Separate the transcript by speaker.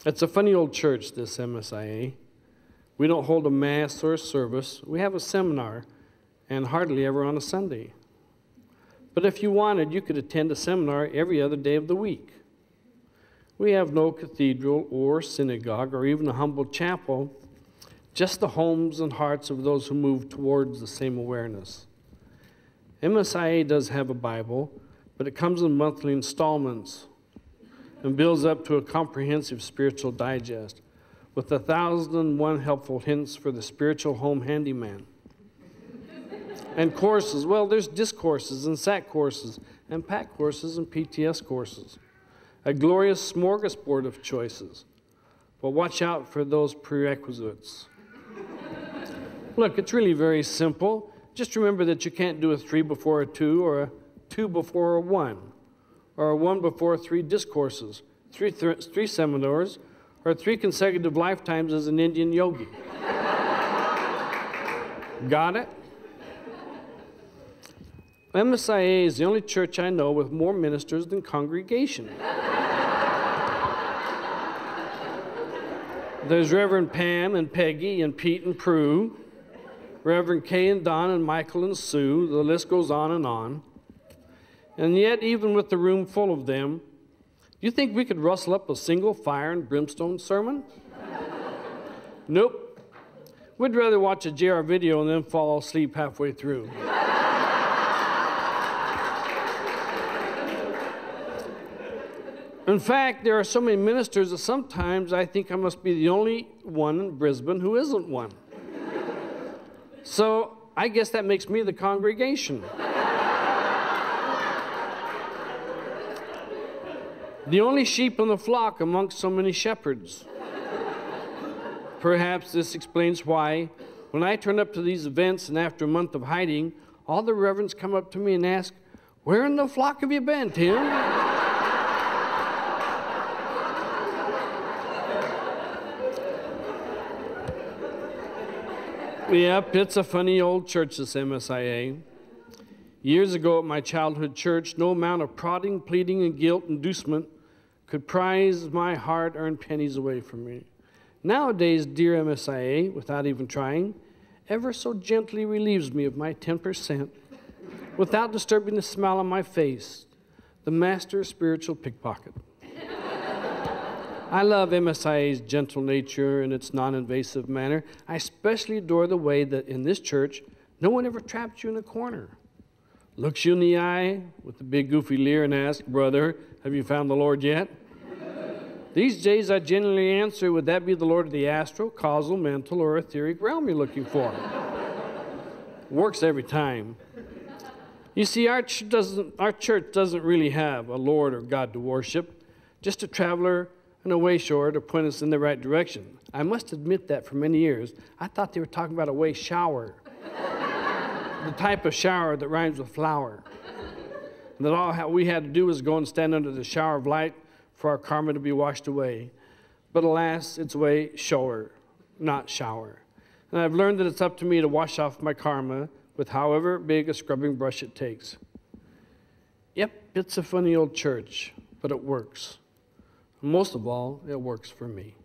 Speaker 1: It's a funny old church, this MSIA. We don't hold a mass or a service. We have a seminar, and hardly ever on a Sunday. But if you wanted, you could attend a seminar every other day of the week. We have no cathedral or synagogue or even a humble chapel, just the homes and hearts of those who move towards the same awareness. MSIA does have a Bible, but it comes in monthly installments and builds up to a comprehensive spiritual digest with 1,001 helpful hints for the spiritual home handyman. And courses, well, there's discourses and SAC courses and PAC courses and PTS courses. A glorious smorgasbord of choices. But watch out for those prerequisites. Look, it's really very simple. Just remember that you can't do a 3 before a 2 or a 2 before a 1 or a 1 before 3 discourses, 3 seminars, or 3 consecutive lifetimes as an Indian yogi. Got it? MSIA is the only church I know with more ministers than congregation. There's Reverend Pam and Peggy and Pete and Prue, Reverend Kay and Don and Michael and Sue, the list goes on and on. And yet, even with the room full of them, do you think we could rustle up a single fire and brimstone sermon? Nope. We'd rather watch a JR video and then fall asleep halfway through. In fact, there are so many ministers that sometimes I think I must be the only one in Brisbane who isn't one. So I guess that makes me the congregation. The only sheep in the flock amongst so many shepherds. Perhaps this explains why, when I turn up to these events and after a month of hiding, all the reverends come up to me and ask, "Where in the flock have you been, Tim?" Yep, it's a funny old church, this MSIA. Years ago at my childhood church, no amount of prodding, pleading, and guilt inducement could prize my hard-earned pennies away from me. Nowadays, dear MSIA, without even trying, ever so gently relieves me of my 10% without disturbing the smile on my face, the master spiritual pickpocket. I love MSIA's gentle nature and its non-invasive manner. I especially adore the way that in this church, no one ever traps you in a corner. Looks you in the eye with a big goofy leer and asks, "Brother, have you found the Lord yet?" These days I generally answer, would that be the Lord of the astral, causal, mental, or etheric realm you're looking for? Works every time. You see, our church doesn't really have a Lord or God to worship, just a traveler and a wayshower to point us in the right direction. I must admit that for many years, I thought they were talking about a way shower. The type of shower that rhymes with flower. And that all we had to do was go and stand under the shower of light for our karma to be washed away. But alas, it's a way shower, not shower. And I've learned that it's up to me to wash off my karma with however big a scrubbing brush it takes. Yep, it's a funny old church, but it works. Most of all, it works for me.